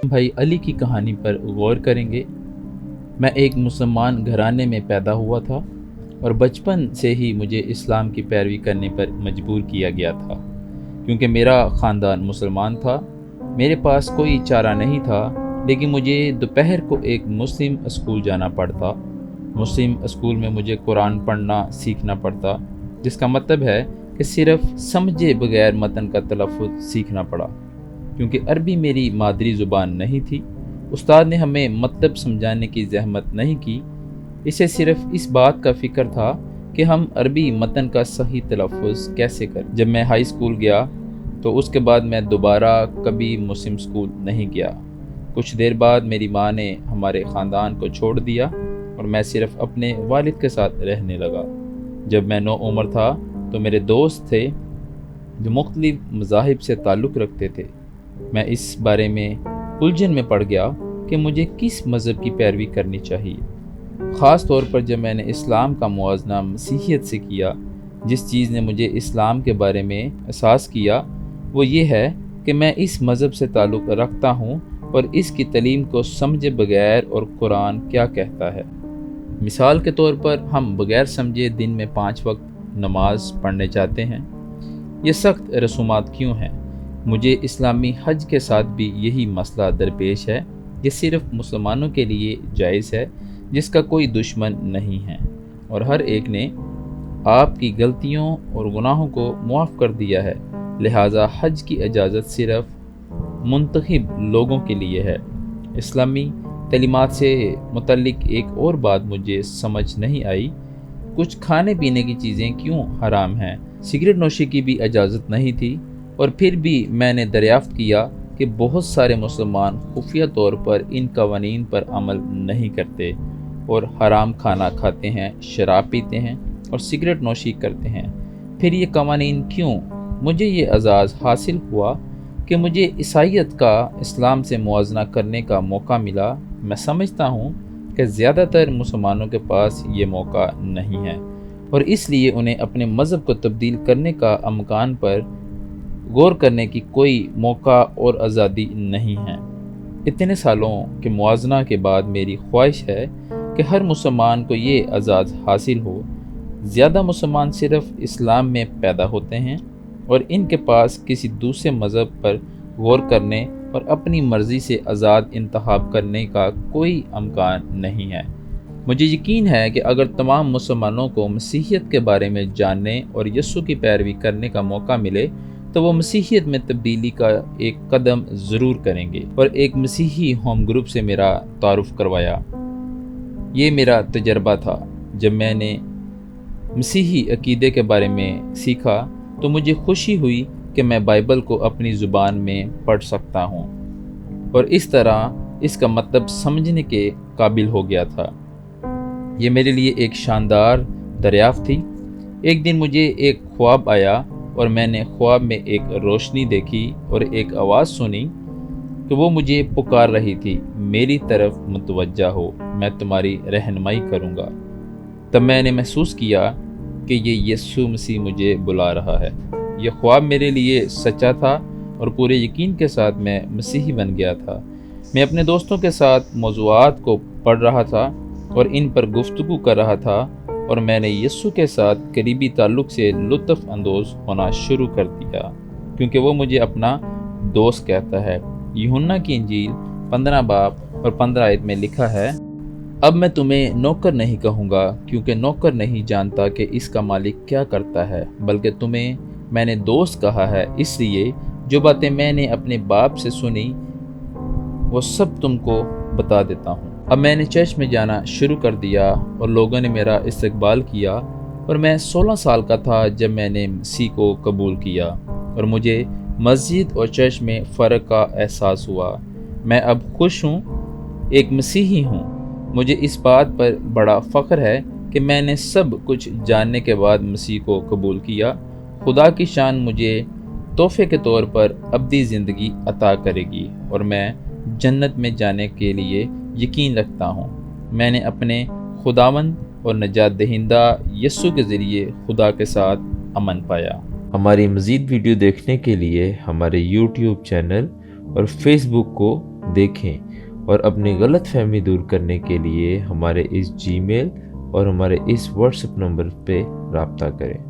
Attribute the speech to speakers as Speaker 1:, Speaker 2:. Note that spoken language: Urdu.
Speaker 1: بھائی علی کی کہانی پر غور کریں گے۔ میں ایک مسلمان گھرانے میں پیدا ہوا تھا اور بچپن سے ہی مجھے اسلام کی پیروی کرنے پر مجبور کیا گیا تھا، کیونکہ میرا خاندان مسلمان تھا۔ میرے پاس کوئی چارہ نہیں تھا، لیکن مجھے دوپہر کو ایک مسلم اسکول جانا پڑتا۔ مسلم اسکول میں مجھے قرآن پڑھنا سیکھنا پڑتا، جس کا مطلب ہے کہ صرف سمجھے بغیر متن کا تلفظ سیکھنا پڑا، کیونکہ عربی میری مادری زبان نہیں تھی۔ استاد نے ہمیں مطلب سمجھانے کی زحمت نہیں کی، اسے صرف اس بات کا فکر تھا کہ ہم عربی متن کا صحیح تلفظ کیسے کریں۔ جب میں ہائی اسکول گیا تو اس کے بعد میں دوبارہ کبھی مسلم اسکول نہیں گیا۔ کچھ دیر بعد میری ماں نے ہمارے خاندان کو چھوڑ دیا اور میں صرف اپنے والد کے ساتھ رہنے لگا۔ جب میں نو عمر تھا تو میرے دوست تھے جو مختلف مذاہب سے تعلق رکھتے تھے۔ میں اس بارے میں الجھن میں پڑ گیا کہ مجھے کس مذہب کی پیروی کرنی چاہیے، خاص طور پر جب میں نے اسلام کا موازنہ مسیحیت سے کیا۔ جس چیز نے مجھے اسلام کے بارے میں احساس کیا وہ یہ ہے کہ میں اس مذہب سے تعلق رکھتا ہوں اور اس کی تعلیم کو سمجھے بغیر اور قرآن کیا کہتا ہے۔ مثال کے طور پر ہم بغیر سمجھے دن میں 5 وقت نماز پڑھنے چاہتے ہیں۔ یہ سخت رسومات کیوں ہیں؟ مجھے اسلامی حج کے ساتھ بھی یہی مسئلہ درپیش ہے۔ یہ صرف مسلمانوں کے لیے جائز ہے، جس کا کوئی دشمن نہیں ہے، اور ہر ایک نے آپ کی غلطیوں اور گناہوں کو معاف کر دیا ہے۔ لہٰذا حج کی اجازت صرف منتخب لوگوں کے لیے ہے۔ اسلامی تعلیمات سے متعلق ایک اور بات مجھے سمجھ نہیں آئی، کچھ کھانے پینے کی چیزیں کیوں حرام ہیں؟ سگریٹ نوشی کی بھی اجازت نہیں تھی، اور پھر بھی میں نے دریافت کیا کہ بہت سارے مسلمان خفیہ طور پر ان قوانین پر عمل نہیں کرتے اور حرام کھانا کھاتے ہیں، شراب پیتے ہیں اور سگریٹ نوشی کرتے ہیں۔ پھر یہ قوانین کیوں؟ مجھے یہ اعزاز حاصل ہوا کہ مجھے عیسائیت کا اسلام سے موازنہ کرنے کا موقع ملا۔ میں سمجھتا ہوں کہ زیادہ تر مسلمانوں کے پاس یہ موقع نہیں ہے، اور اس لیے انہیں اپنے مذہب کو تبدیل کرنے کا امکان پر غور کرنے کی کوئی موقع اور آزادی نہیں ہے۔ اتنے سالوں کے موازنہ کے بعد میری خواہش ہے کہ ہر مسلمان کو یہ اعزاز حاصل ہو۔ زیادہ مسلمان صرف اسلام میں پیدا ہوتے ہیں اور ان کے پاس کسی دوسرے مذہب پر غور کرنے اور اپنی مرضی سے آزاد انتخاب کرنے کا کوئی امکان نہیں ہے۔ مجھے یقین ہے کہ اگر تمام مسلمانوں کو مسیحیت کے بارے میں جاننے اور یسوع کی پیروی کرنے کا موقع ملے تو وہ مسیحیت میں تبدیلی کا ایک قدم ضرور کریں گے۔ اور ایک مسیحی ہوم گروپ سے میرا تعارف کروایا۔ یہ میرا تجربہ تھا۔ جب میں نے مسیحی عقیدے کے بارے میں سیکھا تو مجھے خوشی ہوئی کہ میں بائبل کو اپنی زبان میں پڑھ سکتا ہوں اور اس طرح اس کا مطلب سمجھنے کے قابل ہو گیا تھا۔ یہ میرے لیے ایک شاندار دریافت تھی۔ ایک دن مجھے ایک خواب آیا اور میں نے خواب میں ایک روشنی دیکھی اور ایک آواز سنی کہ وہ مجھے پکار رہی تھی، میری طرف متوجہ ہو، میں تمہاری رہنمائی کروں گا۔ تب میں نے محسوس کیا کہ یہ یسوع مسیح مجھے بلا رہا ہے۔ یہ خواب میرے لیے سچا تھا اور پورے یقین کے ساتھ میں مسیحی بن گیا تھا۔ میں اپنے دوستوں کے ساتھ موضوعات کو پڑھ رہا تھا اور ان پر گفتگو کر رہا تھا، اور میں نے یسوع کے ساتھ قریبی تعلق سے لطف اندوز ہونا شروع کر دیا، کیونکہ وہ مجھے اپنا دوست کہتا ہے۔ یوحنا کی انجیل 15 باب اور 15 آیت میں لکھا ہے، اب میں تمہیں نوکر نہیں کہوں گا، کیونکہ نوکر نہیں جانتا کہ اس کا مالک کیا کرتا ہے، بلکہ تمہیں میں نے دوست کہا ہے، اس لیے جو باتیں میں نے اپنے باپ سے سنی وہ سب تم کو بتا دیتا ہوں۔ اب میں نے چرچ میں جانا شروع کر دیا اور لوگوں نے میرا استقبال کیا، اور میں 16 سال کا تھا جب میں نے مسیح کو قبول کیا، اور مجھے مسجد اور چرچ میں فرق کا احساس ہوا۔ میں اب خوش ہوں، ایک مسیحی ہوں۔ مجھے اس بات پر بڑا فخر ہے کہ میں نے سب کچھ جاننے کے بعد مسیح کو قبول کیا۔ خدا کی شان مجھے تحفے کے طور پر ابدی زندگی عطا کرے گی، اور میں جنت میں جانے کے لیے یقین رکھتا ہوں۔ میں نے اپنے خداوند اور نجات دہندہ یسوع کے ذریعے خدا کے ساتھ امن پایا۔
Speaker 2: ہماری مزید ویڈیو دیکھنے کے لیے ہمارے یوٹیوب چینل اور فیس بک کو دیکھیں اور اپنی غلط فہمی دور کرنے کے لیے ہمارے اس جی میل اور ہمارے اس واٹس ایپ نمبر پہ رابطہ کریں۔